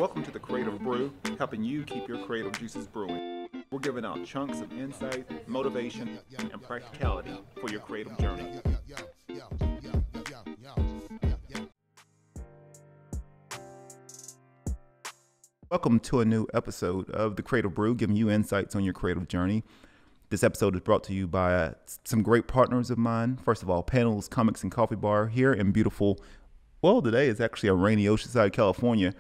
Welcome to the Creative Brew, helping you keep your creative juices brewing. We're giving out chunks of insight, motivation, and practicality for your creative journey. Welcome to a new episode of the Creative Brew, giving you insights on your creative journey. This episode is brought to you by some great partners of mine. First of all, Panels Comics and Coffee Bar here in beautiful, well, today is actually a rainy Oceanside, California.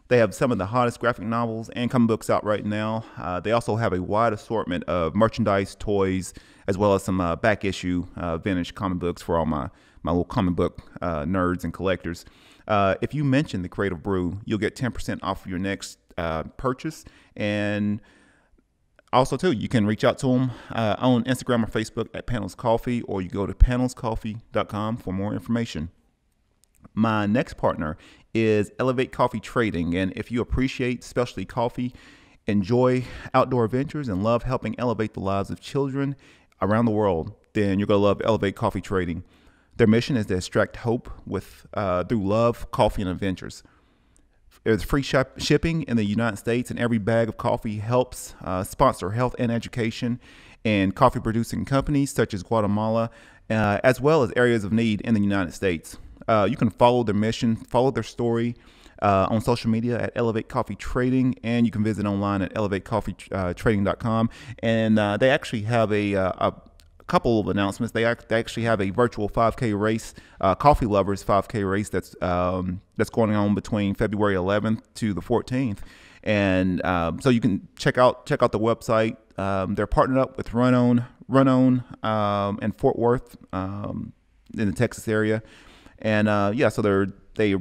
They have some of the hottest graphic novels and comic books out right now. They also have a wide assortment of merchandise, toys, as well as some back issue vintage comic books for all my little comic book nerds and collectors. If you mention the Creative Brew, you'll get 10% off of your next purchase. And also, too, you can reach out to them on Instagram or Facebook at Panels Coffee, or you go to panelscoffee.com for more information. My next partner is Elevate Coffee Trading, and if you appreciate specialty coffee, enjoy outdoor adventures, and love helping elevate the lives of children around the world, then you're going to love Elevate Coffee Trading. Their mission is to extract hope through love, coffee, and adventures. There's free shipping in the United States, and every bag of coffee helps sponsor health and education in coffee-producing companies such as Guatemala, as well as areas of need in the United States. You can follow their mission, follow their story on social media at Elevate Coffee Trading, and you can visit online at elevatecoffeetrading.com. And they actually have a couple of announcements. They actually have a virtual 5K race, Coffee Lovers 5K race that's going on between February 11th to the 14th. And so you can check out the website. They're partnered up with Run On and Fort Worth in the Texas area. And so they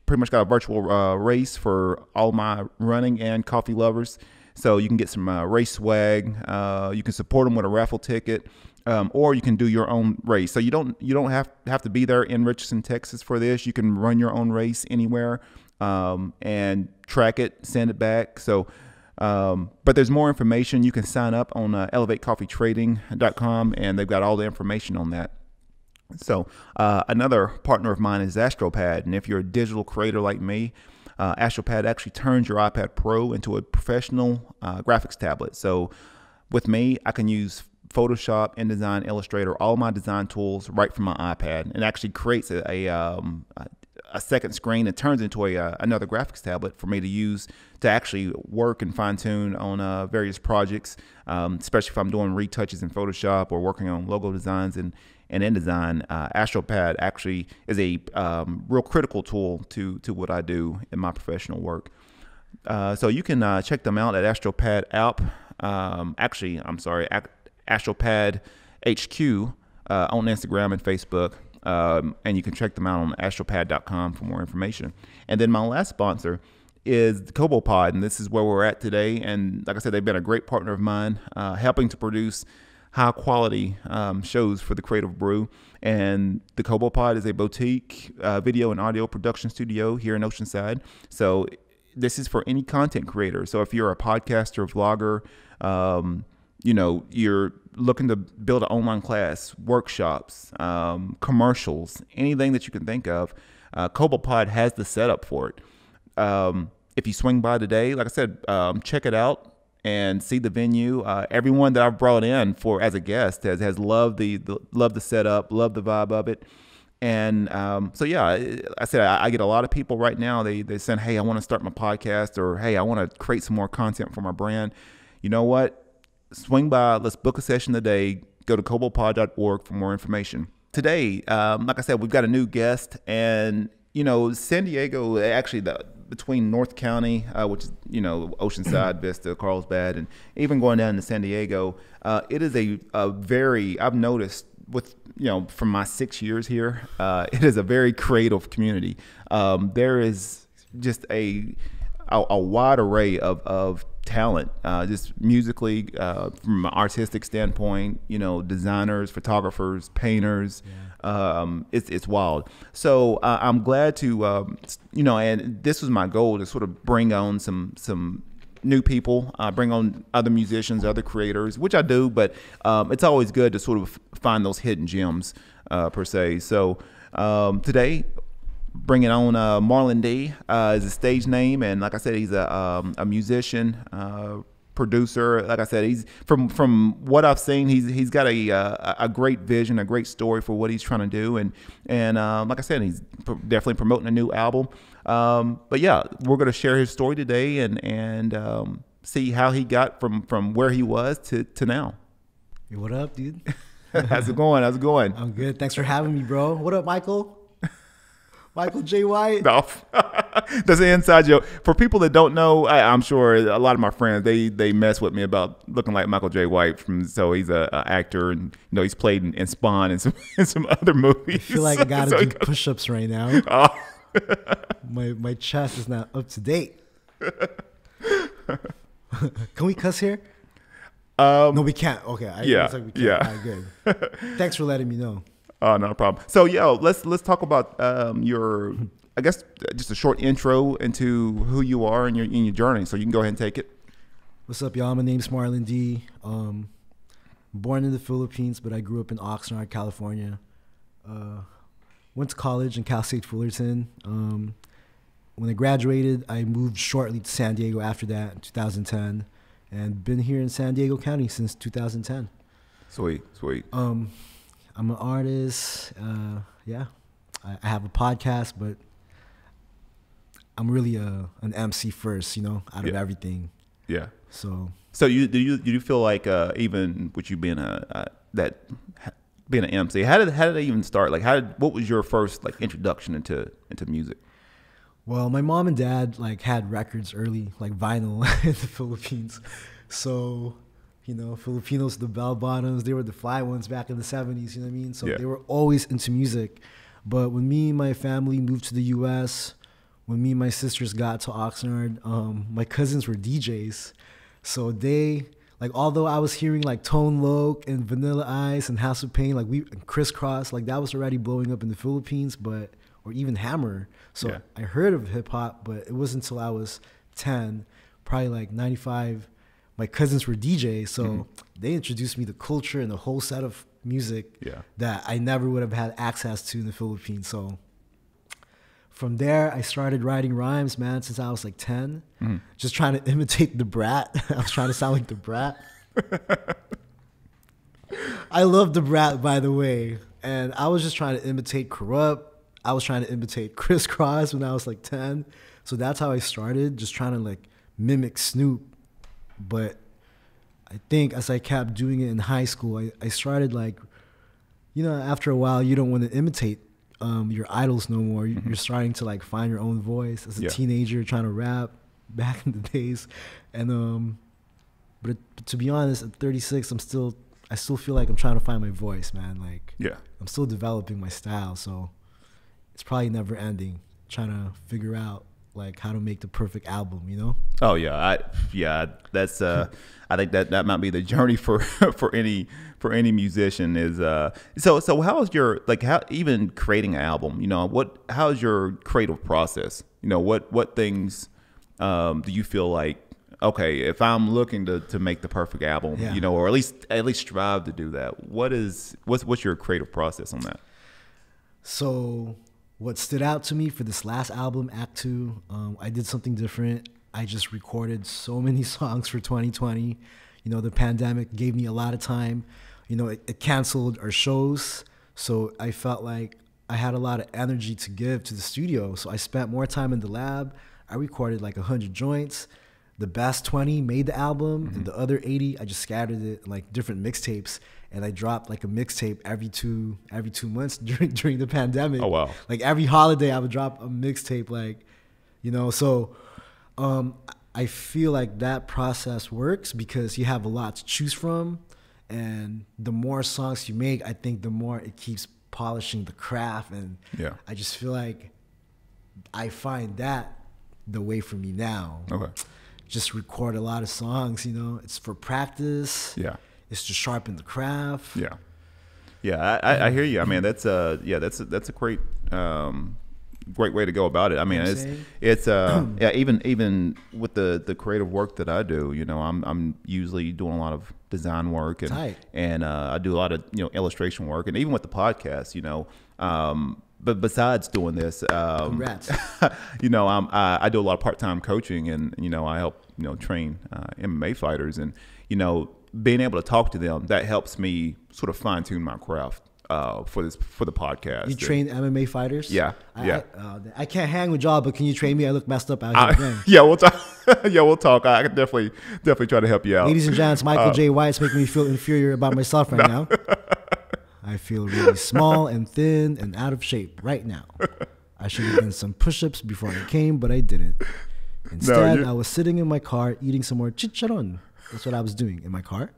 pretty much got a virtual race for all my running and coffee lovers. So you can get some race swag. You can support them with a raffle ticket, or you can do your own race. So you don't have to be there in Richardson, Texas for this. You can run your own race anywhere and track it, send it back. So, but there's more information. You can sign up on elevatecoffeetrading.com, and they've got all the information on that. So another partner of mine is Astropad, and if you're a digital creator like me, Astropad actually turns your iPad Pro into a professional graphics tablet. So with me, I can use Photoshop, InDesign, Illustrator, all my design tools right from my iPad. It actually creates a second screen and turns into another graphics tablet for me to use to actually work and fine-tune on various projects, especially if I'm doing retouches in Photoshop or working on logo designs and InDesign. Astropad actually is a real critical tool to what I do in my professional work. So you can check them out at Astropad app. Astropad HQ on Instagram and Facebook. And you can check them out on astropad.com for more information. And then my last sponsor is the Cobo Pod, and this is where we're at today. And like I said, they've been a great partner of mine, helping to produce high quality shows for the Creative Brew. And the Cobo Pod is a boutique video and audio production studio here in Oceanside. So this is for any content creator. So if you're a podcaster, vlogger, you're looking to build an online class, workshops, commercials, anything that you can think of, Cobo Pod has the setup for it. If you swing by today, like I said, check it out and see the venue. Everyone that I've brought in as a guest has loved the setup, loved the vibe of it. And so yeah, I said I get a lot of people right now. They said, hey, I want to start my podcast, or hey, I want to create some more content for my brand. You know what? Swing by, let's book a session today. Go to cobopod.org for more information. Today, like I said, we've got a new guest, and San Diego, actually between North County, which is Oceanside, Vista, Carlsbad, and even going down to San Diego, it is a very, I've noticed from my 6 years here, it is a very creative community. There is just a wide array of talent, just musically, from an artistic standpoint, designers, photographers, painters. Yeah. It's wild. So I'm glad to, and this was my goal, to sort of bring on some new people, bring on other musicians, other creators, which I do, but it's always good to sort of find those hidden gems, per se. So today, bringing on Marlon D is his stage name, and like I said, he's a musician, producer. Like I said, he's from what I've seen, he's got a great vision, a great story for what he's trying to do, and like I said, he's definitely promoting a new album. But yeah, we're going to share his story today and see how he got from where he was to now. Hey, what up, dude? How's it going? I'm good. Thanks for having me, bro. What up, Michael? Michael J. White. No. That's an inside joke. For people that don't know, I'm sure a lot of my friends, they mess with me about looking like Michael J. White. So he's an actor, and he's played in Spawn and some other movies. I feel like I got to do push-ups right now. Oh. My chest is not up to date. Can we cuss here? No, we can't. Okay. Yeah. Like we can't. Yeah. All right, good. Thanks for letting me know. Oh, no problem. So, let's talk about your, I guess, just a short intro into who you are and your journey. So you can go ahead and take it. What's up, y'all? My name's Marlon D. Born in the Philippines, but I grew up in Oxnard, California. Went to college in Cal State Fullerton. When I graduated, I moved shortly to San Diego after that in 2010, and been here in San Diego County since 2010. Sweet. I'm an artist. I have a podcast, but I'm really an MC first, out of everything. Yeah. So do you feel like even with you being being an MC, how did it even start? Like what was your first introduction into music? Well, my mom and dad had records early, like vinyl in the Philippines. So, Filipinos, the bell bottoms, they were the fly ones back in the 70s, you know what I mean? So They were always into music. But when me and my family moved to the US, when me and my sisters got to Oxnard, my cousins were DJs. So they, although I was hearing Tone Loc and Vanilla Ice and House of Pain, and Crisscross, that was already blowing up in the Philippines, or even Hammer. So I heard of hip hop, but it wasn't until I was 10, probably 95. My cousins were DJs, so they introduced me to culture and a whole set of music that I never would have had access to in the Philippines. So from there, I started writing rhymes, man, since I was 10, just trying to imitate the Brat. I was trying to sound like the Brat. I love the Brat, by the way, and I was just trying to imitate Corrupt. I was trying to imitate Crisscross when I was 10. So that's how I started, just trying to mimic Snoop. But I think as I kept doing it in high school, I started after a while, you don't want to imitate your idols no more. You're starting to find your own voice as a teenager trying to rap back in the days. And but to be honest, at 36, I still feel like I'm trying to find my voice, man. I'm still developing my style, so it's probably never ending trying to figure out how to make the perfect album, Oh that's I think that might be the journey for any musician is so how's your how even creating an album, how's your creative process? What things do you feel okay, if I'm looking to make the perfect album, or at least strive to do that, what's your creative process on that? So what stood out to me for this last album, Act 2, I did something different. I just recorded so many songs for 2020. The pandemic gave me a lot of time. It canceled our shows, so I felt like I had a lot of energy to give to the studio. So I spent more time in the lab. I recorded 100 joints. The best 20 made the album, and the other 80, I just scattered it in different mixtapes. And I dropped a mixtape every two months during the pandemic. Oh, wow. Every holiday I would drop a mixtape, so I feel that process works because you have a lot to choose from. And the more songs you make, I think the more it keeps polishing the craft. And I just feel I find that the way for me now. Okay. Just record a lot of songs, it's for practice. Yeah. It's to sharpen the craft. Yeah, I hear you. I mean, that's a great great way to go about it. I mean, it's even with the creative work that I do, I'm usually doing a lot of design work and I do a lot of illustration work, and even with the podcast, but besides doing this, Congrats. you know, I do a lot of part-time coaching, and you know, I help train MMA fighters, and you know, being able to talk to them, that helps me sort of fine-tune my craft for the podcast. You train MMA fighters? Yeah, I can't hang with y'all, but can you train me? I look messed up out here. Yeah, we'll talk. Yeah, we'll talk. I can definitely try to help you out. Ladies and gents, Michael J. White's making me feel inferior about myself right now. I feel really small and thin and out of shape right now. I should have done some push-ups before I came, but I didn't. Instead, I was sitting in my car eating some more chicharron. That's what I was doing in my car.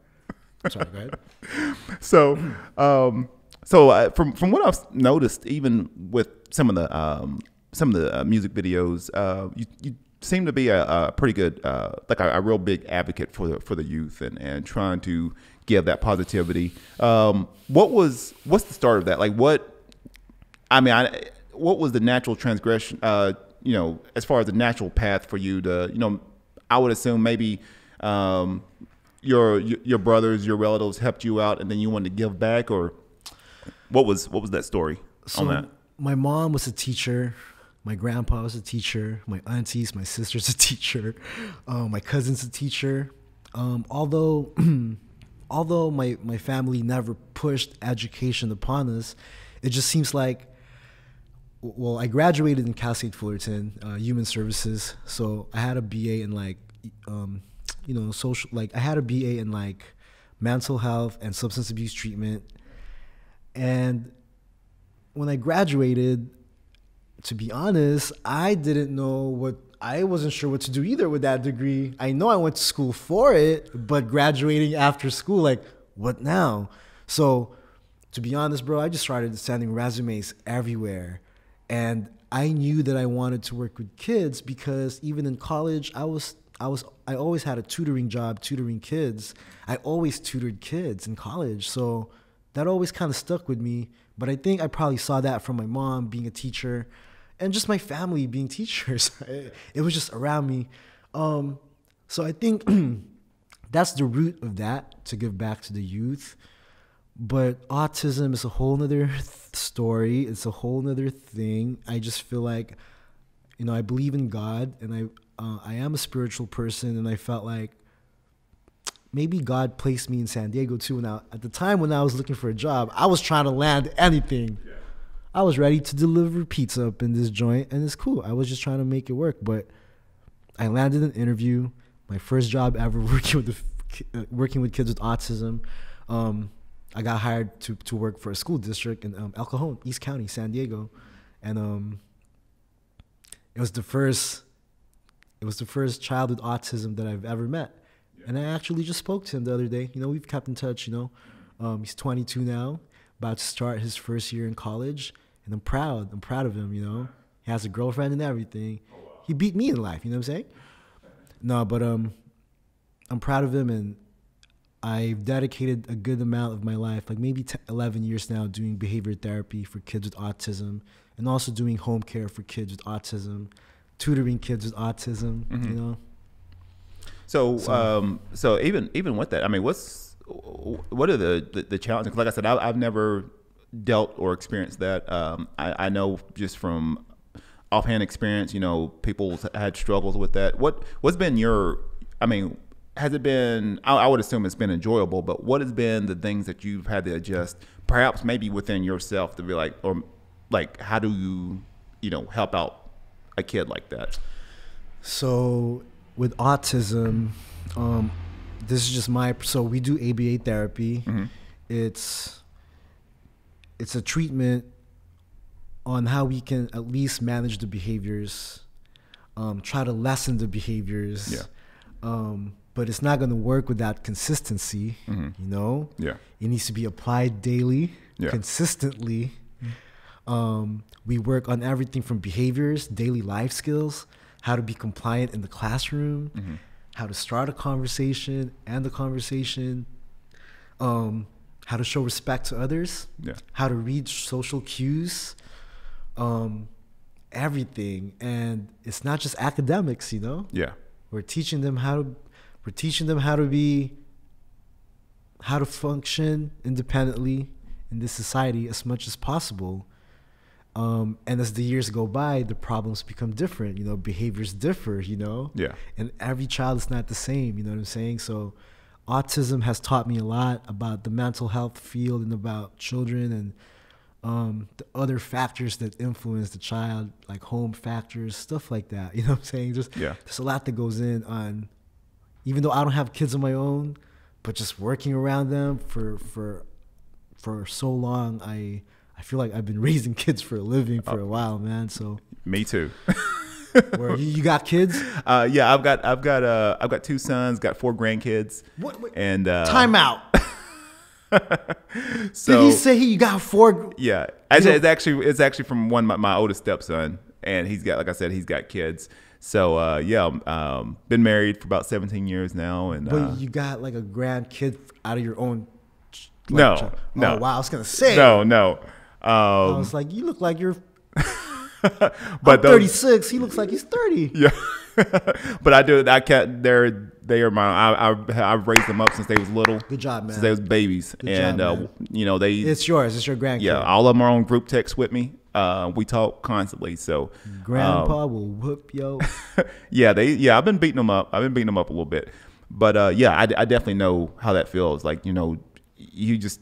Sorry, go ahead. So, from what I've noticed, even with some of the music videos, you seem to be a pretty good, like a real big advocate for the youth and trying to give that positivity. What's the start of that? Like what was the natural transgression? As far as the natural path for you to, I would assume maybe your brothers, your relatives helped you out, and then you wanted to give back, or what was that story on that? My mom was a teacher. My grandpa was a teacher. My aunties, my sister's a teacher. My cousin's a teacher. Although my family never pushed education upon us, it just seems like, well, I graduated in Cal State Fullerton, Human Services. So I had a BA in social, I had a BA in mental health and substance abuse treatment. And when I graduated, to be honest, I wasn't sure what to do either with that degree. I know I went to school for it, but graduating after school, what now? So to be honest, bro, I just started sending resumes everywhere. And I knew that I wanted to work with kids because even in college, I always had a tutoring job, tutoring kids. I always tutored kids in college. So that always kind of stuck with me. But I think I probably saw that from my mom being a teacher and just my family being teachers. It was just around me. So I think that's the root of that, to give back to the youth. But autism is a whole nother story. It's a whole nother thing. I just feel like, I believe in God, and I am a spiritual person, and I felt like maybe God placed me in San Diego too. Now, at the time when I was looking for a job, I was trying to land anything. Yeah. I was ready to deliver pizza up in this joint, and it's cool. I was just trying to make it work. But I landed an interview, my first job ever working with kids with autism. I got hired to work for a school district in El Cajon, East County, San Diego, and it was the first child with autism that I've ever met. Yeah. And I actually just spoke to him the other day. We've kept in touch. He's 22 now, about to start his first year in college, and I'm proud of him. He has a girlfriend and everything. Oh, wow. He beat me in life. You know what I'm saying? No, but I'm proud of him, and I've dedicated a good amount of my life, maybe 11 years now, doing behavior therapy for kids with autism, and also doing home care for kids with autism, tutoring kids with autism. Mm-hmm. So even with that, I mean, what are the challenges? Like I said, I've never dealt or experienced that. I know just from offhand experience, people had struggles with that. What's been has it been, I would assume it's been enjoyable, but what has been the things that you've had to adjust, perhaps maybe within yourself, to be how do you, help out a kid like that? So with autism, this is just so we do ABA therapy. Mm-hmm. It's a treatment on how we can at least manage the behaviors, try to lessen the behaviors. Yeah. But it's not going to work without consistency, mm-hmm. Yeah. It needs to be applied daily, consistently. Mm-hmm. We work on everything from behaviors, daily life skills, how to be compliant in the classroom, mm-hmm. how to start a conversation, end the conversation, how to show respect to others, how to read social cues, everything. And it's not just academics, Yeah. We're teaching them how to function independently in this society as much as possible. And as the years go by, the problems become different. You know, behaviors differ. You know. Yeah. And every child is not the same. You know what I'm saying? So, autism has taught me a lot about the mental health field and about children and the other factors that influence the child, like home factors, stuff like that. You know what I'm saying? There's a lot that goes in on, even though I don't have kids of my own, but just working around them for so long, I feel like I've been raising kids for a living for a while, man. So me too. Where you got kids? Yeah, I've got 2 sons, got 4 grandkids. What? And time out. So, did he say you got 4? Yeah, it's actually from my oldest stepson, and he's got, like I said, he's got kids. So been married for about 17 years now, and but you got like a grandkid out of your own. No. Oh, wow, I was gonna say no. I was like, you look like you're. But I'm 36. He looks like he's 30. Yeah, but I can't. They are my. I've raised them up since they was little. Good job, man. Since they was babies, Good job, you know, they. It's yours. It's your grandkid. Yeah, all of them are on group text with me. We talk constantly. So Grandpa will whoop yo. Yeah, I've been beating them up. a little bit, but I definitely know how that feels. Like, you know, you just.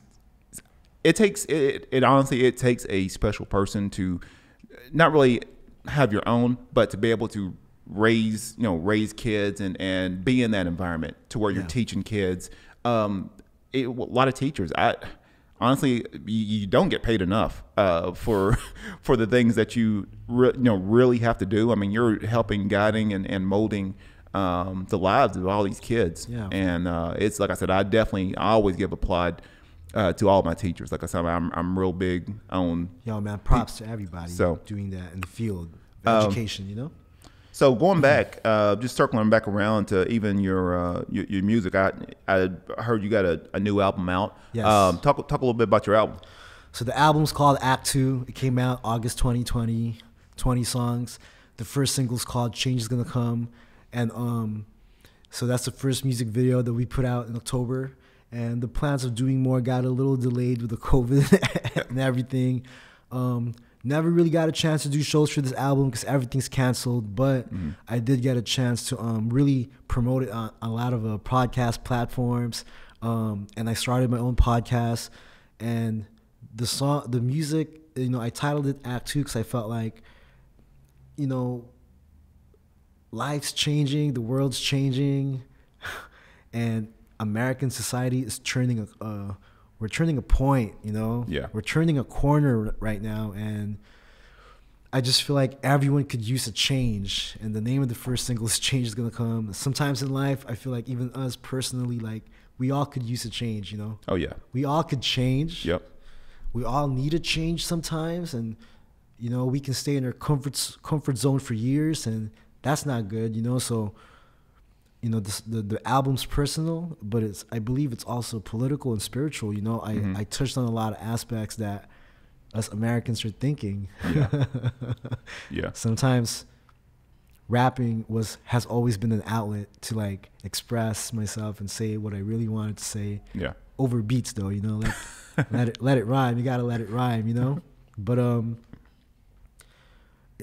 It takes honestly it takes a special person to not really have your own, but to be able to raise kids and be in that environment to where you're teaching kids. A lot of teachers, honestly, you don't get paid enough for the things that you really have to do. I mean, you're helping, guiding, and molding the lives of all these kids. Yeah. And it's like I said, I always give applaud to all my teachers. Like I said, I'm real big on. Yo, man, props to everybody doing that in the field of education. You know. So going back, just circling back around to even your music, I heard you got a new album out. Yes. Talk a little bit about your album. So the album's called Act 2. It came out August 2020, 20 songs. The first single's called Change Is Gonna Come. And so that's the first music video that we put out in October. And the plans of doing more got a little delayed with the COVID and everything. Never really got a chance to do shows for this album because everything's canceled. But I did get a chance to really promote it on a lot of podcast platforms. And I started my own podcast. And the music, I titled it Act 2 because I felt like, life's changing, the world's changing, and American society is we're turning a point, Yeah. We're turning a corner right now, and I just feel like everyone could use a change. And the name of the first single is Change Is Gonna Come. Sometimes in life, I feel like even us personally, like we all could use a change, Oh yeah. We all could change. Yep. We all need a change sometimes, and we can stay in our comfort zone for years, and that's not good, So the album's personal, but I believe it's also political and spiritual. I touched on a lot of aspects that us Americans are thinking. Yeah. Yeah. Sometimes rapping has always been an outlet to like express myself and say what I really wanted to say. Yeah. Over beats though, let it rhyme. You gotta let it rhyme, But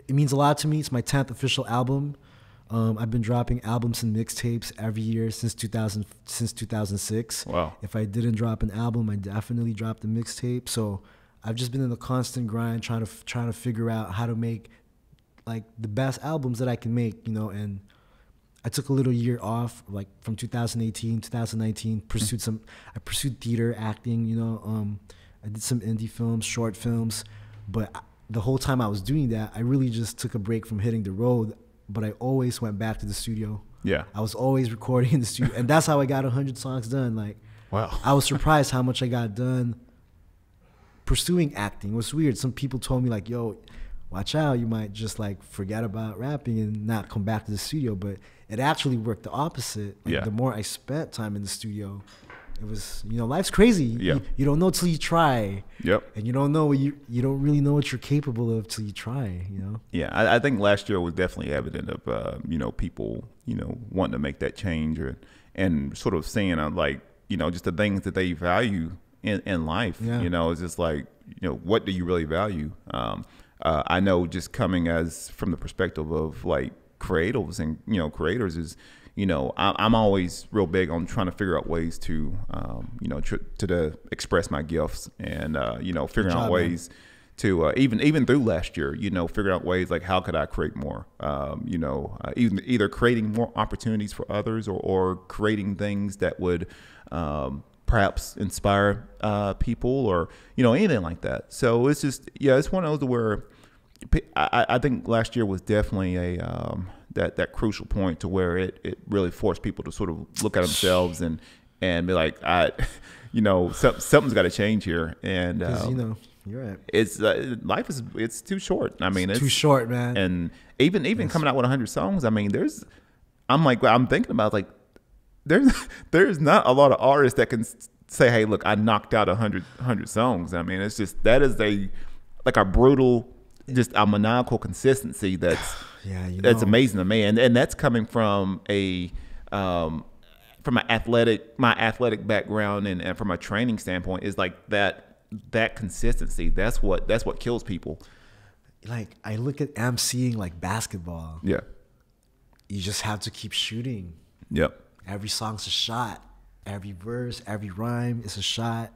it means a lot to me. It's my 10th official album. I've been dropping albums and mixtapes every year since 2006. Wow. If I didn't drop an album, I definitely dropped a mixtape. So I've just been in a constant grind trying to figure out how to make like the best albums that I can make, and I took a little year off, like from 2018, 2019, I pursued theater, acting, I did some indie films, short films, but the whole time I was doing that, I really just took a break from hitting the road. But I always went back to the studio. Yeah. I was always recording in the studio. And that's how I got 100 songs done. Like, wow. I was surprised how much I got done pursuing acting. It was weird. Some people told me, like, yo, watch out. You might just, like, forget about rapping and not come back to the studio. But it actually worked the opposite. Like, yeah. The more I spent time in the studio, it was, life's crazy. Yeah. You don't know till you try. Yep. And you don't know you don't really know what you're capable of till you try, Yeah, I think last year was definitely evident of people wanting to make that change and sort of seeing like just the things that they value in life. Yeah. It's just like what do you really value? I know just coming as from the perspective of like creatives and, creators is, I'm always real big on trying to figure out ways to, to express my gifts and, figuring out ways to even through last year, figuring out ways like how could I create more, even either creating more opportunities for others or creating things that would perhaps inspire people or, anything like that. So it's just, it's one of those where I think last year was definitely a that crucial point to where it really forced people to sort of look at themselves and be like, something's got to change here. And you're right. It's life it's too short. I mean, it's too short, man. And even coming out with 100 songs, I mean, I'm thinking about like there's not a lot of artists that can say, hey, look, I knocked out 100 songs. I mean, it's just that is a brutal, just a maniacal consistency that's that's amazing to me, and that's coming from my athletic background and from a training standpoint is like that consistency. That's what kills people. Like I look at emceeing like basketball. Yeah, you just have to keep shooting. Yep. Every song's a shot. Every verse, every rhyme is a shot.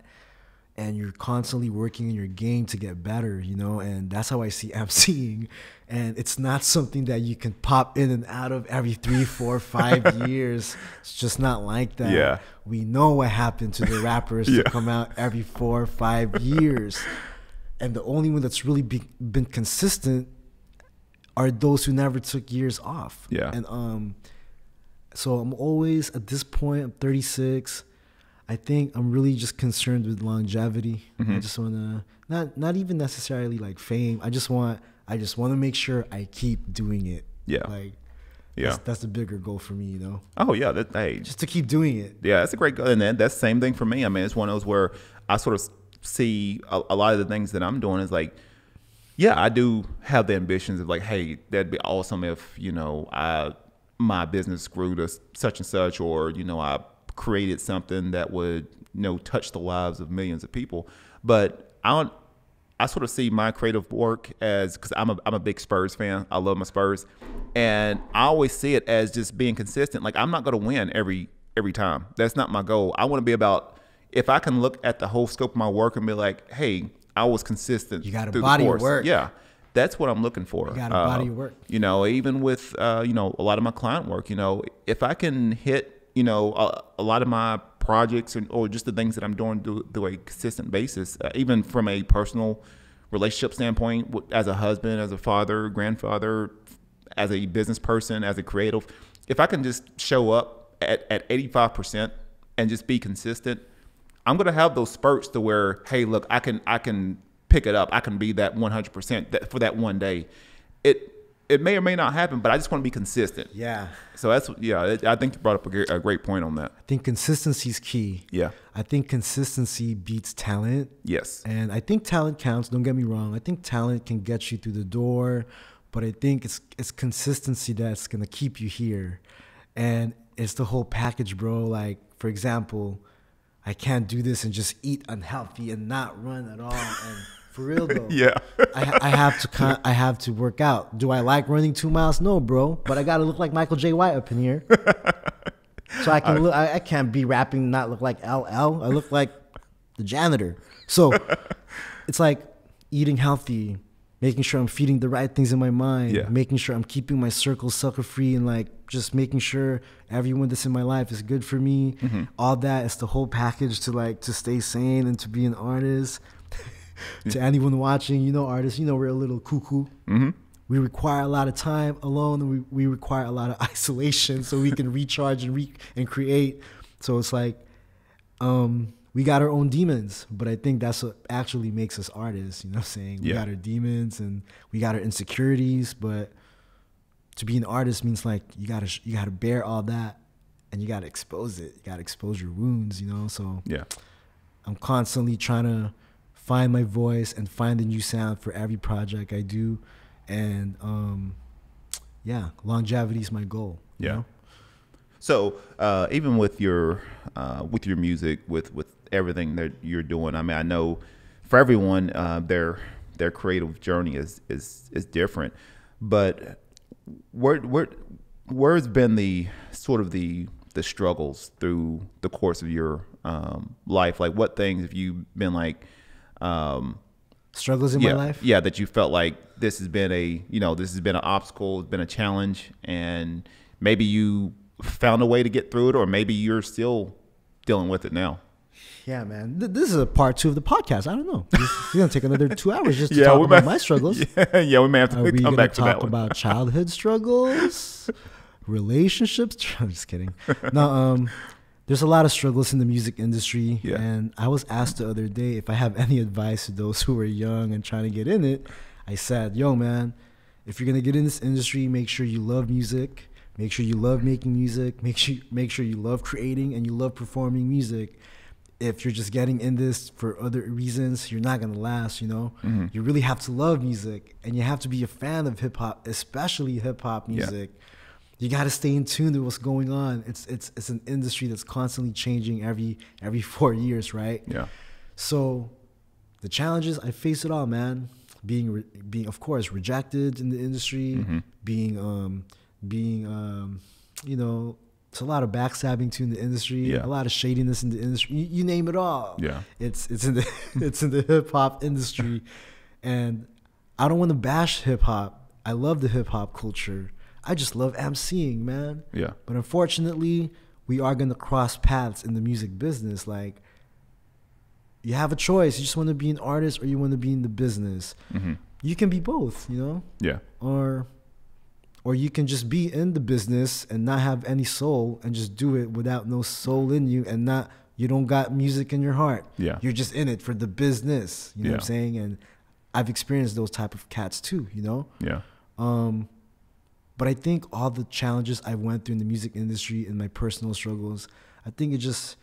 And you're constantly working in your game to get better, and that's how I see emceeing. And it's not something that you can pop in and out of every 3, 4, 5 years. It's just not like that. Yeah. We know what happened to the rappers to come out every 4 or 5 years. And the only one that's really been consistent are those who never took years off. Yeah. And so I'm always, at this point, I'm 36. I think I'm really just concerned with longevity. Mm-hmm. I just want to not even necessarily like fame. I just want to make sure I keep doing it. Yeah. Like, yeah. That's the bigger goal for me, Oh yeah. Just to keep doing it. Yeah, that's a great goal. And that's the same thing for me. I mean, it's one of those where I sort of see a lot of the things that I'm doing is like, yeah, I do have the ambitions of like, hey, that'd be awesome if, my business grew to such and such, or, I created something that would touch the lives of millions of people. But I sort of see my creative work as, because I'm a big Spurs fan. I love my Spurs, and I always see it as just being consistent. Like I'm not going to win every time. That's not my goal. I want to be about, if I can look at the whole scope of my work and be like, hey, I was consistent. You got through a body the of course. work. Yeah. That's what I'm looking for. You got a body of work. Even with, a lot of my client work, if I can hit, a lot of my projects or just the things that I'm doing through a consistent basis, even from a personal relationship standpoint, as a husband, as a father, grandfather, as a business person, as a creative, if I can just show up at 85% and just be consistent, I'm going to have those spurts to where, hey, look, I can pick it up. I can be that 100% for that one day. It may or may not happen, but I just want to be consistent. Yeah. So I think you brought up a great point on that. I think consistency is key. Yeah. I think consistency beats talent. Yes. And I think talent counts. Don't get me wrong. I think talent can get you through the door, but I think it's consistency that's going to keep you here. And it's the whole package, bro. Like, for example, I can't do this and just eat unhealthy and not run at all. And for real though, yeah, I have to work out. Do I like running 2 miles? No, bro. But I gotta look like Michael J. White up in here, so I can look. I can't be rapping and not look like LL. I look like the janitor. So it's like eating healthy, making sure I'm feeding the right things in my mind, making sure I'm keeping my circle sucker free, and like just making sure everyone that's in my life is good for me. Mm-hmm. All that is the whole package to stay sane and to be an artist. To anyone watching, artists, we're a little cuckoo. Mm-hmm. We require a lot of time alone, and we require a lot of isolation so we can recharge and create. So it's like we got our own demons, but I think that's what actually makes us artists. You know what I'm saying? We got our demons and we got our insecurities, but to be an artist means like you gotta bear all that, and you gotta expose it. You gotta expose your wounds. So I'm constantly trying to find my voice and find a new sound for every project I do. And longevity is my goal. Yeah. So even with your music, with everything that you're doing, I mean, I know for everyone, their their creative journey is different. But where's been the sort of the struggles through the course of your life? Like, what things have you been like? Struggles in my life? Yeah, that you felt like this has been an obstacle, it's been a challenge, and maybe you found a way to get through it, or maybe you're still dealing with it now. Yeah, man. This is a part 2 of the podcast. I don't know. It's going to take another 2 hours just to talk about my struggles. Yeah, we may have to come back to that one. Are we going to talk about childhood struggles, relationships? I'm just kidding. No, there's a lot of struggles in the music industry. Yeah. And I was asked the other day if I have any advice to those who are young and trying to get in it. I said, yo, man, if you're going to get in this industry, make sure you love music. Make sure you love making music. Make sure you love creating and you love performing music. If you're just getting in this for other reasons, you're not going to last, you know? Mm-hmm. You really have to love music, and you have to be a fan of hip-hop, especially hip-hop music. Yeah. You got to stay in tune to what's going on. It's an industry that's constantly changing every 4 years, right? Yeah. So the challenges, I face it all, man. Being of course, rejected in the industry, mm-hmm. being you know, it's a lot of backstabbing too in the industry, a lot of shadiness in the industry. You name it all. Yeah, it's in the it's in the hip hop industry, and I don't want to bash hip hop. I love the hip hop culture. I just love emceeing, man. Yeah. But unfortunately, we are gonna cross paths in the music business. Like, you have a choice. You just want to be an artist, or you want to be in the business. Mm-hmm. You can be both, you know. Yeah. Or you can just be in the business and not have any soul and just do it without no soul in you, and you don't got music in your heart. Yeah. You're just in it for the business. You know what I'm saying? And I've experienced those type of cats too, you know? Yeah. But I think all the challenges I went through in the music industry and my personal struggles, I think it just,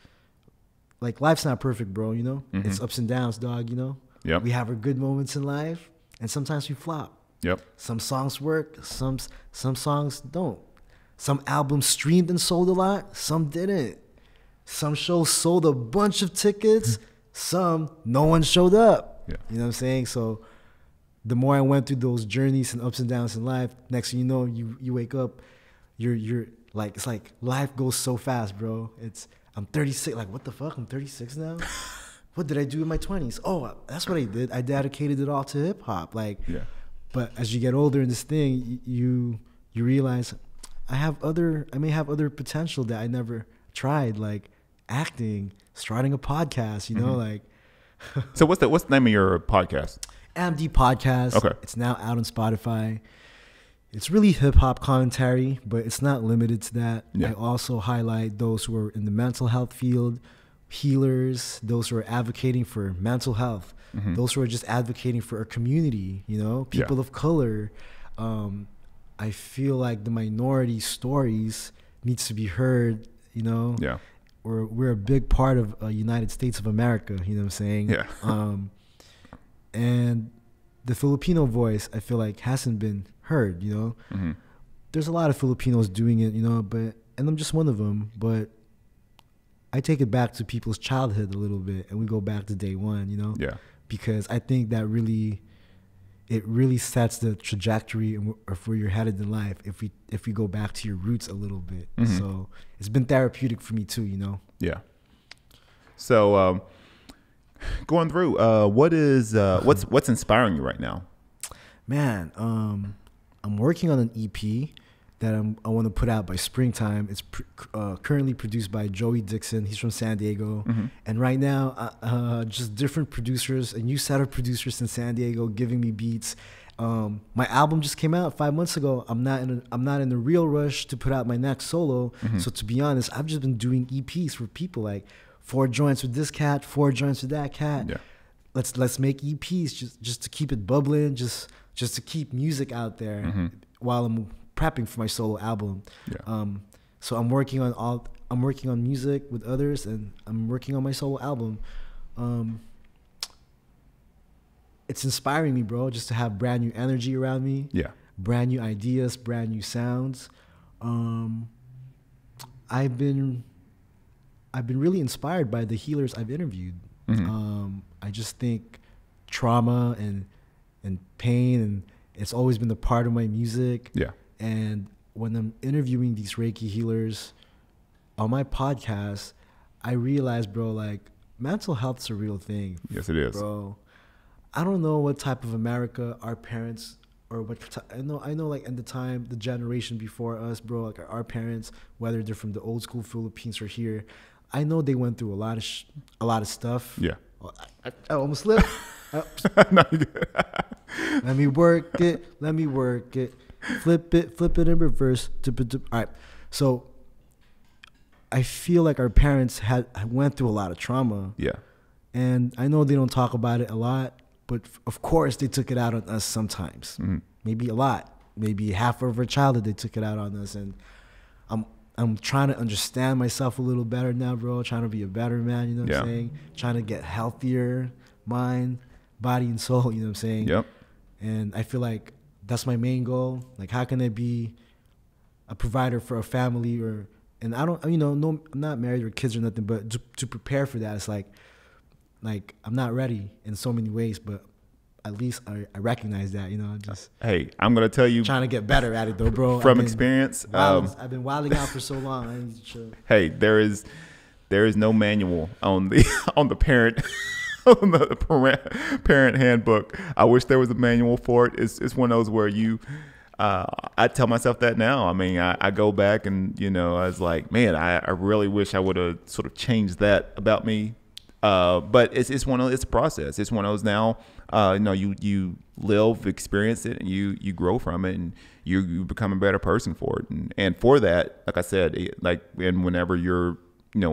like, life's not perfect, bro, you know? Mm-hmm. It's ups and downs, dog, you know? Yep. We have our good moments in life, and sometimes we flop. Yep. Some songs work, some songs don't. Some albums streamed and sold a lot, some didn't. Some shows sold a bunch of tickets, some no one showed up. Yeah. You know what I'm saying? So the more I went through those journeys and ups and downs in life, next thing you know, you wake up, you're like, it's like life goes so fast, bro. I'm 36, like, what the fuck? I'm 36 now? What did I do in my 20s? Oh, that's what I did. I dedicated it all to hip hop. Like, yeah. But as you get older in this thing, you realize I may have other potential that I never tried, like acting, starting a podcast, you know, like. So what's the name of your podcast? MD Podcast. Okay. It's now out on Spotify. It's really hip hop commentary, but it's not limited to that. Yeah. I also highlight those who are in the mental health field, healers, those who are advocating for mental health. Mm-hmm. Those who are just advocating for a community, you know, people of color. I feel like the minority stories needs to be heard, you know. Yeah. We're a big part of United States of America, you know what I'm saying? Yeah. And the Filipino voice, I feel like, hasn't been heard, you know. Mm-hmm. There's a lot of Filipinos doing it, you know, and I'm just one of them, but I take it back to people's childhood a little bit, and we go back to day one, you know. Yeah. Because I think that it really sets the trajectory of where you're headed in life if we go back to your roots a little bit. Mm-hmm. So it's been therapeutic for me too, you know. Yeah. So going through, what's inspiring you right now? Man, I'm working on an EP that I want to put out by springtime. It's currently produced by Joey Dixon. He's from San Diego. Mm-hmm. And right now, just different producers, a new set of producers in San Diego giving me beats. My album just came out 5 months ago. I'm not in a real rush to put out my next solo. Mm-hmm. So to be honest, I've just been doing EPs for people, like 4 joints with this cat, 4 joints with that cat. Yeah. Let's make EPs just to keep it bubbling, just to keep music out there, mm-hmm. while I'm prepping for my solo album. Yeah. So I'm working on music with others, and I'm working on my solo album. It's inspiring me, bro, just to have brand new energy around me. Yeah. Brand new ideas, brand new sounds. I've been really inspired by the healers I've interviewed. Mm-hmm. I just think trauma and and pain, and it's always been a part of my music. Yeah. And when I'm interviewing these Reiki healers on my podcast, I realize, bro, like mental health's a real thing. Yes, it is, bro. I don't know what type of America our parents, or what I know like in the time, the generation before us, bro, like our parents, whether they're from the old school Philippines or here, I know they went through a lot of stuff. Yeah. I almost slipped. No, you good. Let me work it. Flip it in reverse. All right. So I feel like our parents went through a lot of trauma. Yeah. And I know they don't talk about it a lot, but of course they took it out on us sometimes. Mm-hmm. Maybe a lot. Maybe half of our childhood they took it out on us. And I'm trying to understand myself a little better now, bro. Trying to be a better man, you know what I'm saying? Trying to get healthier, mind, body, and soul, you know what I'm saying? Yep. And I feel like that's my main goal. Like, how can I be a provider for a family, and I don't, no, I'm not married or kids or nothing, but to prepare for that, it's like I'm not ready in so many ways, but at least I recognize that, just. Hey, I'm going to tell you. Trying to get better at it though, bro. From experience. I've been wilding out for so long. I need to chill. Hey, there is no manual on the parent on the parent handbook. I wish there was a manual for it. It's one of those where I tell myself that now. I mean, I go back and, I was like, man, I really wish I would have sort of changed that about me. But it's a process. It's one of those now, you live, experience it, and you grow from it, and you become a better person for it. And for that, like I said, and whenever you're,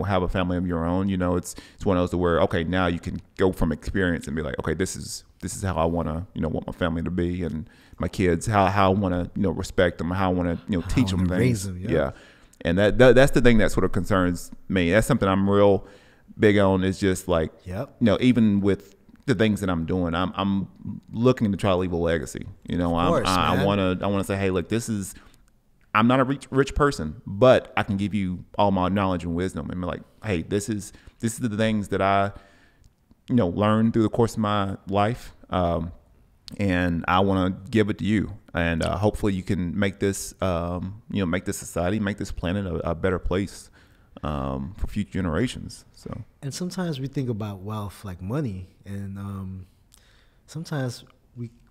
have a family of your own, it's one of those where, okay, now you can go from experience and be like, okay, this is how I want to, want my family to be, and my kids, how I want to, respect them, how I want to, teach them things. Raise them, yeah. And that's the thing that sort of concerns me. That's something I'm real big on, is just like, even with the things that I'm doing, I'm looking to try to leave a legacy. I want to say, hey, look, I'm not a rich person, but I can give you all my knowledge and wisdom, and be like, hey, this is the things that I, learned through the course of my life, and I want to give it to you, and hopefully you can make this, make this society, make this planet a better place for future generations. So. And sometimes we think about wealth like money, and sometimes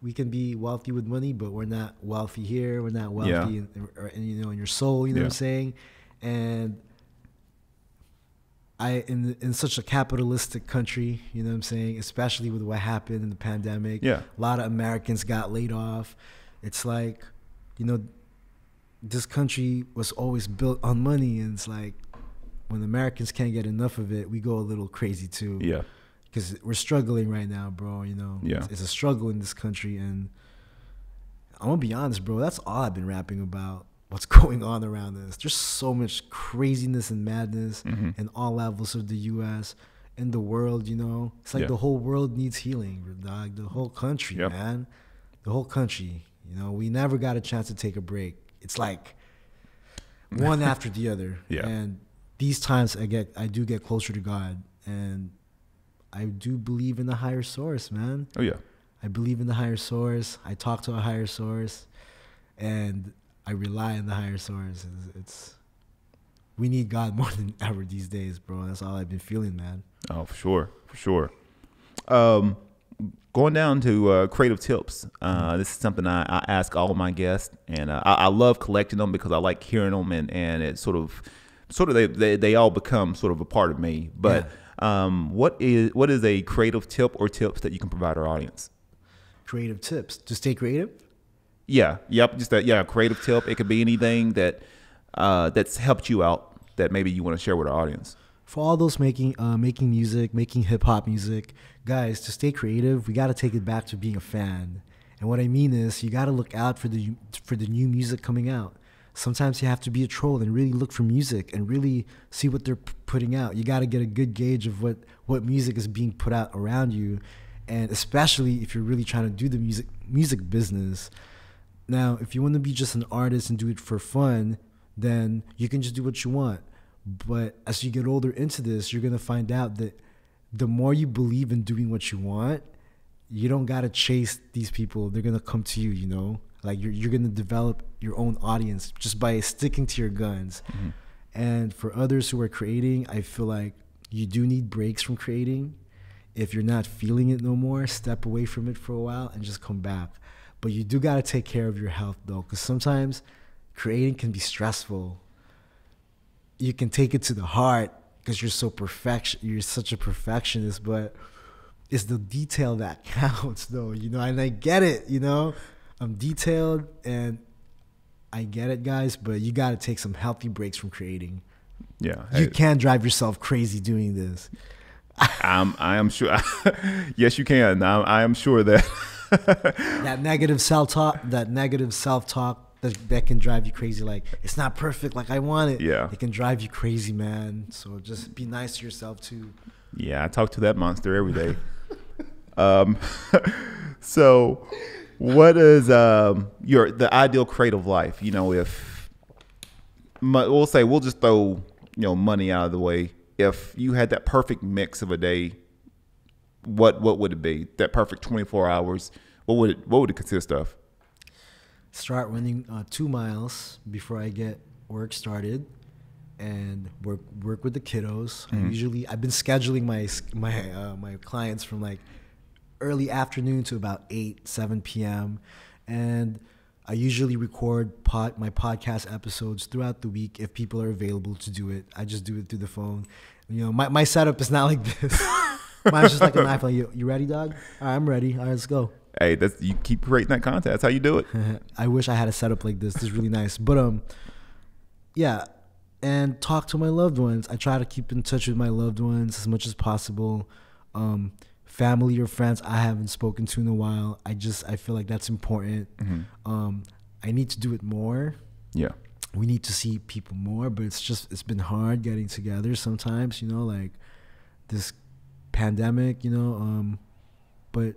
we can be wealthy with money, but we're not wealthy here. We're not wealthy in your soul. You know what I'm saying? And in such a capitalistic country, you know what I'm saying, especially with what happened in the pandemic, a lot of Americans got laid off. It's like, this country was always built on money, and it's like, when Americans can't get enough of it, we go a little crazy too. Yeah. Because we're struggling right now, bro. It's a struggle in this country, and I'm gonna be honest, bro. That's all I've been rapping about. What's going on around us? There's so much craziness and madness in all levels of the U.S. and the world. It's like the whole world needs healing, dog. The whole country, man. The whole country. We never got a chance to take a break. It's like one after the other. And these times I do get closer to God, and I do believe in the higher source, man. Oh yeah. I believe in the higher source. I talk to a higher source, and I rely on the higher source. We need God more than ever these days, bro. That's all I've been feeling, man. Oh, for sure. Going down to creative tips. This is something I ask all of my guests, and I love collecting them because I like hearing them, and it's sort of they all become sort of a part of me. But what is a creative tip or tips that you can provide our audience? Creative tips to stay creative? Yeah. Yep. Just a creative tip. It could be anything that's helped you out that maybe you want to share with our audience. For all those making music, making hip hop music, guys, to stay creative, we got to take it back to being a fan. And what I mean is, you got to look out for the new music coming out. Sometimes you have to be a troll and really look for music and really see what they're putting out. You got to get a good gauge of what music is being put out around you, and especially if you're really trying to do the music business. Now, if you want to be just an artist and do it for fun, then you can just do what you want. But as you get older into this, you're going to find out that the more you believe in doing what you want, you don't gotta chase these people. They're gonna come to you, you know? Like you're gonna develop your own audience just by sticking to your guns. Mm-hmm. And for others who are creating, I feel like you do need breaks from creating. If you're not feeling it no more, step away from it for a while and just come back. But you do gotta take care of your health though, because sometimes creating can be stressful. You can take it to the heart because you're such a perfectionist, but it's the detail that counts though, you know, and I get it, you know, I'm detailed and I get it, guys, but you got to take some healthy breaks from creating. Yeah. You can't drive yourself crazy doing this. I am sure. Yes, you can. I am sure that that negative self-talk that can drive you crazy. Like, it's not perfect like I want it. Yeah. It can drive you crazy, man. So just be nice to yourself too. Yeah, I talk to that monster every day. So what is the ideal creative life? You know, if we'll just throw, you know, money out of the way. If you had that perfect mix of a day, what would it be? That perfect 24 hours, what would it consist of? Start running 2 miles before I get work started, and work with the kiddos. Mm-hmm. I've been scheduling my clients from like early afternoon to about 7 p.m. and I usually record my podcast episodes throughout the week if people are available to do it. I just do it through the phone. You know, my setup is not like this. Mine's just like an iPhone. You ready, dog? All right, I'm ready. All right, let's go. Hey, you keep creating that content. That's how you do it. I wish I had a setup like this. This is really nice. But yeah, and talk to my loved ones. I try to keep in touch with my loved ones as much as possible. Family or friends I haven't spoken to in a while. I feel like that's important. Mm-hmm. I need to do it more. Yeah. We need to see people more, but it's been hard getting together sometimes, you know, like this pandemic, you know, but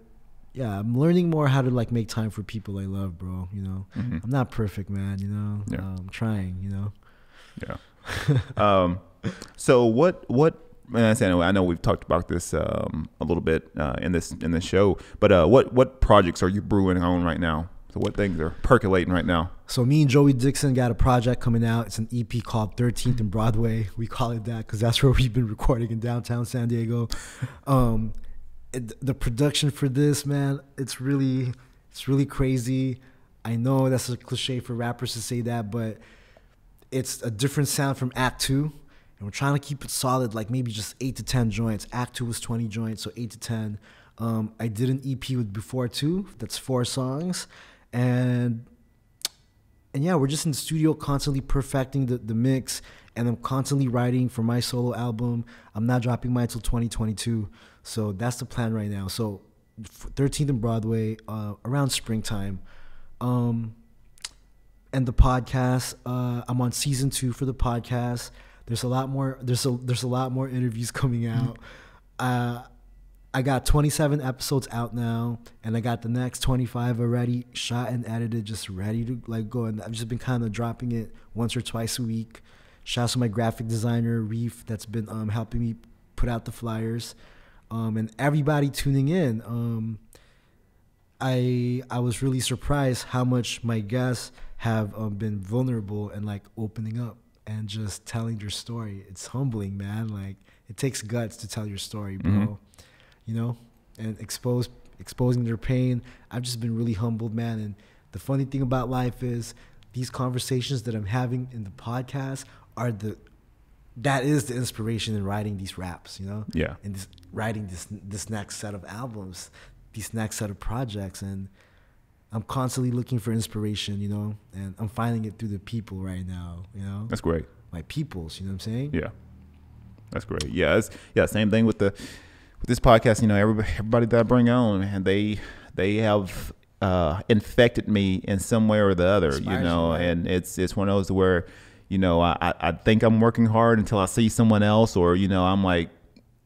yeah, I'm learning more how to like make time for people I love, bro, you know. Mm-hmm. I'm not perfect, man, you know. Yeah. I'm trying, you know. Yeah. So what I know we've talked about this a little bit in this show, but what projects are you brewing on right now? So what things are percolating right now? So me and Joey Dixon got a project coming out. It's an EP called 13th and Broadway. We call it that because that's where we've been recording in downtown San Diego. The production for this, man, it's really crazy. I know that's a cliche for rappers to say that, but it's a different sound from Act 2. And we're trying to keep it solid, like maybe just 8 to 10 joints. Act 2 was 20 joints, so 8 to 10. I did an EP with Before 2. That's 4 songs. And yeah, we're just in the studio constantly perfecting the mix. And I'm constantly writing for my solo album. I'm not dropping mine until 2022. So that's the plan right now. So 13th and Broadway, around springtime. And the podcast, I'm on season 2 for the podcast. There's a lot more. There's a lot more interviews coming out. I got 27 episodes out now, and I got the next 25 already shot and edited, just ready to like go. And I've just been kind of dropping it once or twice a week. Shout out to my graphic designer Reef that's been helping me put out the flyers, and everybody tuning in. I was really surprised how much my guests have been vulnerable and like opening up and just telling their story. It's humbling, man. Like, it takes guts to tell your story, bro. Mm-hmm. You know, and exposing their pain. I've just been really humbled, man. And the funny thing about life is these conversations that I'm having in the podcast that is the inspiration in writing these raps, you know? Yeah. And writing this next set of albums, these next set of projects. And I'm constantly looking for inspiration, you know, and I'm finding it through the people right now, you know? That's great. My peoples, you know what I'm saying? Yeah. That's great. Yeah. Same thing with this podcast. You know, everybody that I bring on, man, they have infected me in some way or the other, you know, and it's one of those where, you know, I think I'm working hard until I see someone else, or, you know, I'm like,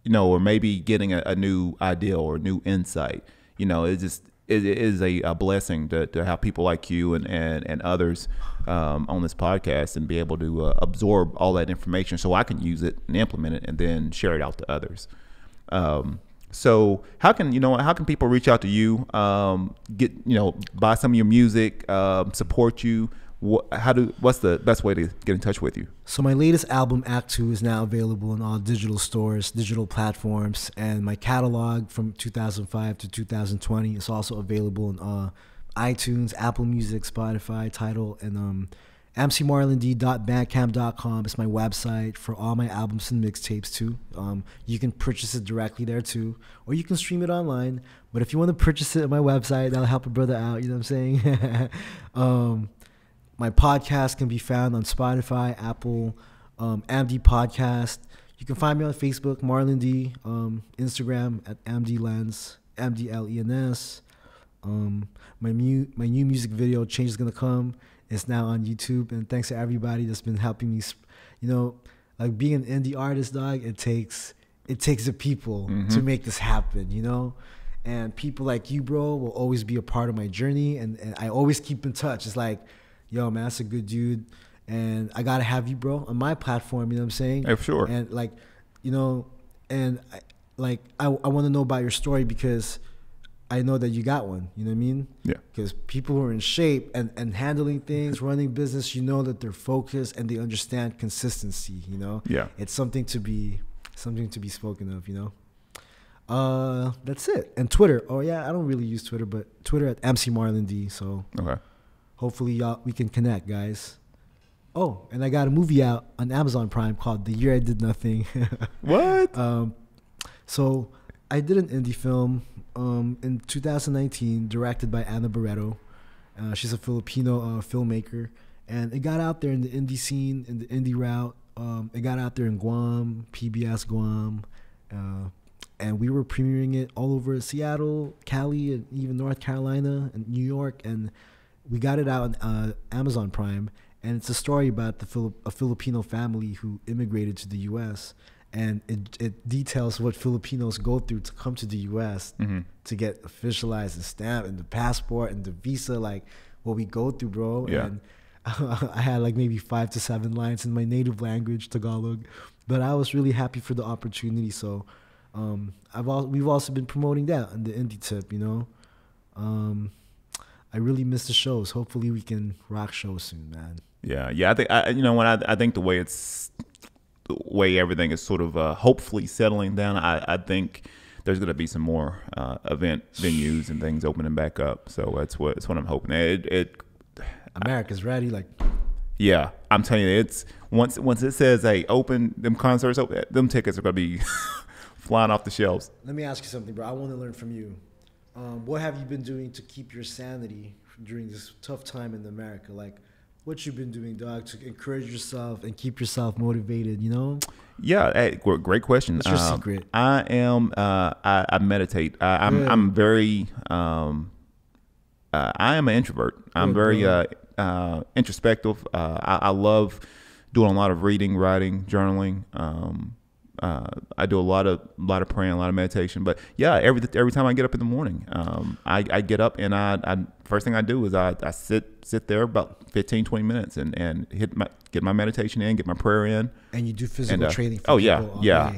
you know, or maybe getting a new idea or a new insight. You know, it is a blessing to have people like you and others on this podcast and be able to absorb all that information so I can use it and implement it and then share it out to others. So how can people reach out to you, get buy some of your music, support you? What's the best way to get in touch with you? So my latest album, Act 2, is now available in all digital stores, digital platforms, and my catalog from 2005 to 2020 is also available in iTunes, Apple Music, Spotify, Tidal, and mcmarlond.bandcamp.com is my website for all my albums and mixtapes too. You can purchase it directly there too, or you can stream it online. But if you want to purchase it at my website, that'll help a brother out. You know what I'm saying? My podcast can be found on Spotify, Apple, MD Podcast. You can find me on Facebook, Marlon D, Instagram at MDLens, MDLENS. My new music video, Change Is Gonna Come, is now on YouTube. And thanks to everybody that's been helping me. Like being an indie artist, dog, it takes the people to make this happen, And people like you, bro, will always be a part of my journey. And I always keep in touch. It's like, yo, man, that's a good dude, and I gotta have you, bro, on my platform. You know what I'm saying? Yeah, for sure. And and I want to know about your story because I know that you got one. You know what I mean? Yeah. Because people who are in shape and handling things, running business, that they're focused and they understand consistency. Yeah. It's something to be spoken of. That's it. And Twitter. Oh yeah, I don't really use Twitter, but Twitter at mcmarlond. So. Okay. Hopefully, we can connect, guys. Oh, and I got a movie out on Amazon Prime called The Year I Did Nothing. What? So I did an indie film in 2019, directed by Ana Barreto. She's a Filipino filmmaker. And it got out there in the indie scene, in the indie route. It got out there in Guam, PBS Guam. And we were premiering it all over Seattle, Cali, and even North Carolina and New York. And we got it out on Amazon Prime, and it's a story about a Filipino family who immigrated to the U.S., and it details what Filipinos go through to come to the U.S. To get officialized and stamped, and the passport and the visa, like what we go through, bro. Yeah. And I had like maybe 5 to 7 lines in my native language, Tagalog, but I was really happy for the opportunity. So we've also been promoting that on the indie tip, I really miss the shows. Hopefully we can rock shows soon, man. Yeah. I think I think the way everything is sort of hopefully settling down, I think there's going to be some more event venues and things opening back up. So that's what I'm hoping. America's ready, like. Yeah, I'm telling you, it's once it says, hey, open them concerts, open, them tickets are going to be flying off the shelves. Let me ask you something, bro. I want to learn from you. What have you been doing to keep your sanity during this tough time in America? Like, what you've been doing, dog, to encourage yourself and keep yourself motivated, Yeah, hey, great question. What's your secret? I meditate. I'm very, I am an introvert. I'm very introspective. I love doing a lot of reading, writing, journaling. I do a lot of praying, a lot of meditation. But yeah, every time I get up in the morning, I get up and I first thing I do is I sit there about 15, 20 minutes and get my meditation in, get my prayer in. And you do physical training for oh people yeah.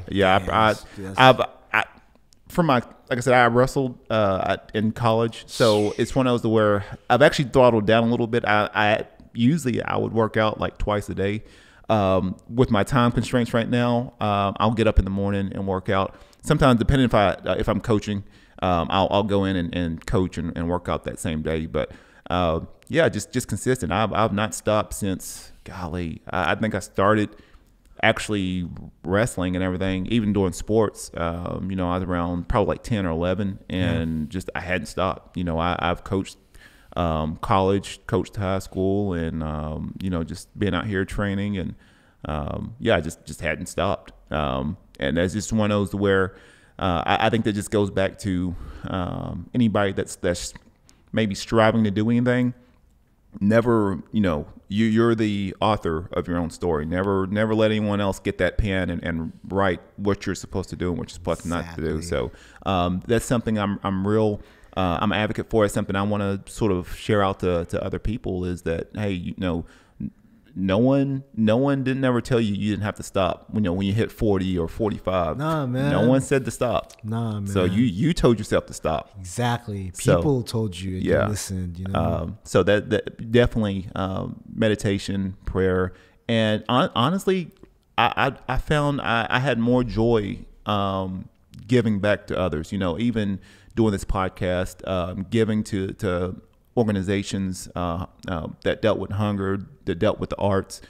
Like I said, I wrestled in college, so it's one of those where I've actually throttled down a little bit. I usually would work out like twice a day. With my time constraints right now, I'll get up in the morning and work out. Sometimes, depending if I'm coaching, I'll go in and coach and work out that same day. But just consistent. I've not stopped since, golly, I think I started actually wrestling and everything, even doing sports. I was around probably like 10 or 11, and just I hadn't stopped. I've coached college, coached high school, and just being out here training, and just hadn't stopped. And that's just one of those where I think that just goes back to anybody that's maybe striving to do anything. Never, you're the author of your own story. Never let anyone else get that pen and write what you're supposed to do and what you're supposed not to do. So that's something I'm an advocate for. It's something I want to sort of share out to other people, is that, hey, no one didn't ever tell you didn't have to stop. When you hit 40 or 45. Nah, man. No one said to stop. Nah, man. So you told yourself to stop. Exactly. People told you and you listened, So that definitely meditation, prayer, and honestly, I found I had more joy giving back to others. Even doing this podcast, giving to organizations that dealt with hunger, that dealt with the arts.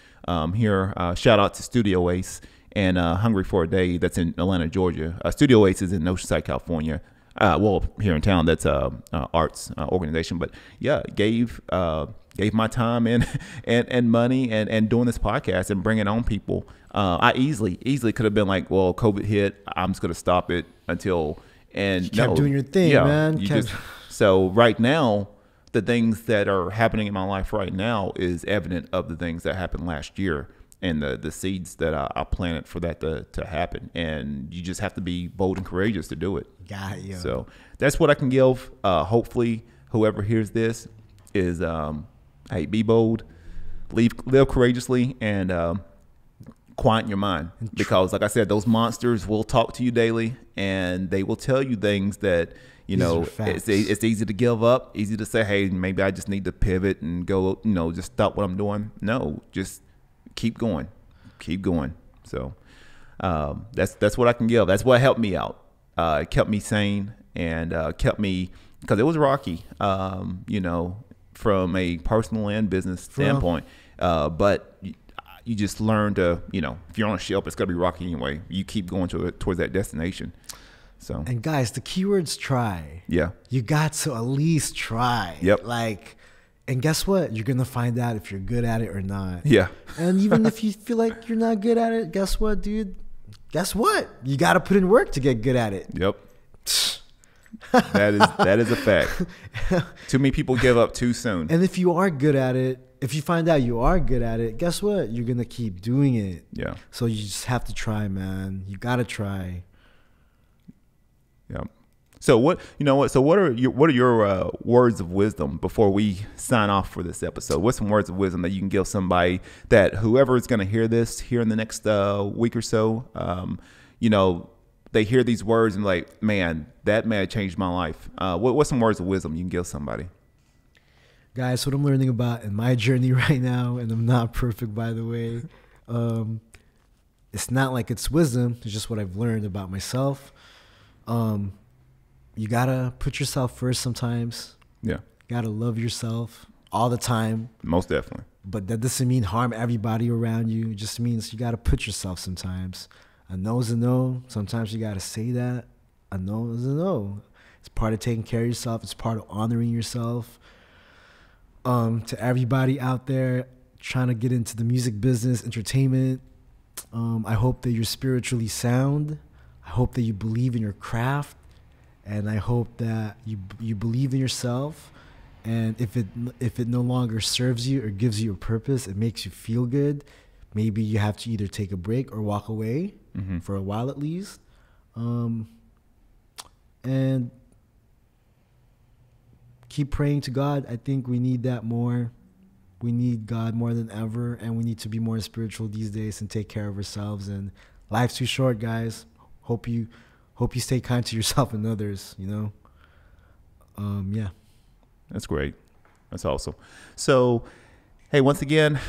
Here, shout out to Studio Ace and Hungry for a Day, that's in Atlanta, Georgia. Studio Ace is in Oceanside, California. Here in town, that's a arts organization. But yeah, gave my time and money and doing this podcast and bringing on people. I easily could have been like, well, COVID hit, I'm just gonna stop it until you kept doing your thing, man. So right now, the things that are happening in my life right now is evident of the things that happened last year and the seeds that I planted for that to happen. And you just have to be bold and courageous to do it. Got you. So that's what I can give. Hopefully, whoever hears this is, hey, be bold, live courageously, and quiet your mind. Because, like I said, those monsters will talk to you daily, and they will tell you things that, it's easy to give up, easy to say, hey, maybe I just need to pivot and go, just stop what I'm doing. No, just keep going. So that's what I can give. That's what helped me out. It kept me sane and kept me, because it was rocky, from a personal and business standpoint. But you just learn to, if you're on a ship, it's going to be rocky anyway. You keep going towards that destination. So, and guys, the keyword's try. Yeah. You got to at least try. Yep. And guess what? You're going to find out if you're good at it or not. Yeah. And even if you feel like you're not good at it, guess what, dude? Guess what? You got to put in work to get good at it. Yep. That is a fact. Too many people give up too soon. And if you are good at it, if you find out you are good at it, guess what? You're going to keep doing it. Yeah. So you just have to try, man. You got to try. Yeah. So what are your words of wisdom before we sign off for this episode? What's some words of wisdom that you can give somebody, that whoever is going to hear this here in the next week or so, they hear these words and like, man, that may have changed my life. What's some words of wisdom you can give somebody? Guys, what I'm learning about in my journey right now, and I'm not perfect, by the way, it's not like it's wisdom. It's just what I've learned about myself. You gotta put yourself first sometimes. Yeah. You gotta love yourself all the time. Most definitely. But that doesn't mean harm everybody around you. It just means you gotta put yourself sometimes. A no is a no. Sometimes you gotta say that. A no is a no. It's part of taking care of yourself. It's part of honoring yourself. To everybody out there trying to get into the music business, entertainment, I hope that you're spiritually sound. I hope that you believe in your craft, and I hope that you believe in yourself. And if it no longer serves you or gives you a purpose, it makes you feel good, maybe you have to either take a break or walk away for a while at least. And keep praying to God. I think we need that more. We need God more than ever, and we need to be more spiritual these days and take care of ourselves. And life's too short, guys. Hope you stay kind to yourself and others, Yeah. That's great. That's awesome. So, hey, once again,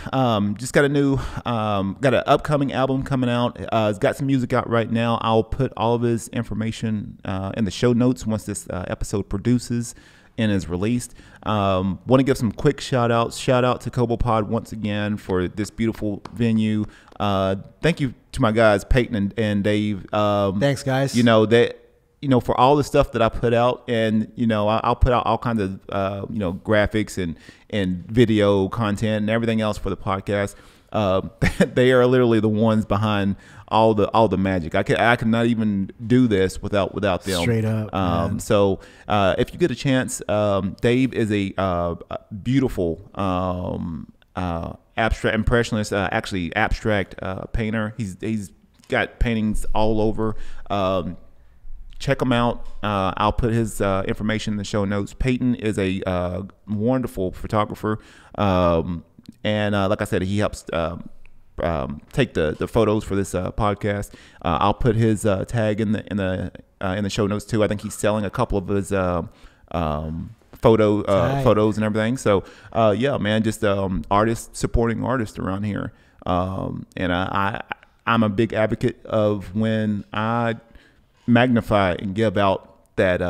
just got got an upcoming album coming out. It's got some music out right now. I'll put all of his information in the show notes once this episode produces and is released. Want to give some quick shout outs. Shout out to Cobo Pod once again for this beautiful venue. Thank you to my guys, Peyton and Dave. Thanks, guys. For all the stuff that I put out, and I'll put out all kinds of graphics and video content and everything else for the podcast. They are literally the ones behind all the magic. I could not even do this without them. Straight up. So if you get a chance, Dave is a beautiful abstract impressionist, actually abstract painter. He's got paintings all over. Check him out. I'll put his information in the show notes. Peyton is a wonderful photographer. like I said, he helps take the photos for this podcast. I'll put his tag in the show notes too. I think he's selling a couple of his photos and everything. So yeah, man, just artists supporting artists around here. And I'm a big advocate of when I magnify and give out that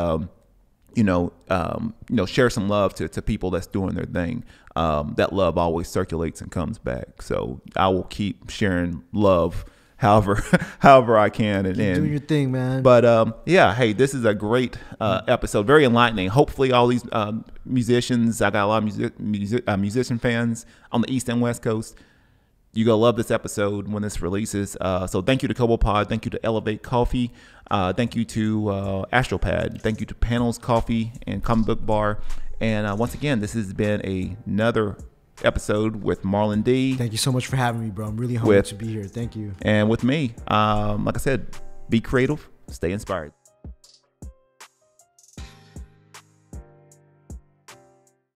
share some love to people that's doing their thing. That love always circulates and comes back. So I will keep sharing love however I can. And doing your thing, man. But yeah, hey, this is a great episode, very enlightening. Hopefully all these musicians, I got a lot of musician fans on the East and West Coast. You're going to love this episode when this releases. So thank you to Cobo Pod. Thank you to Elevate Coffee. Thank you to Astropad. Thank you to Panels Coffee and Comic Book Bar. And once again, this has been another episode with Marlon D. Thank you so much for having me, bro. I'm really humbled to be here. Thank you. And with me, like I said, be creative, stay inspired.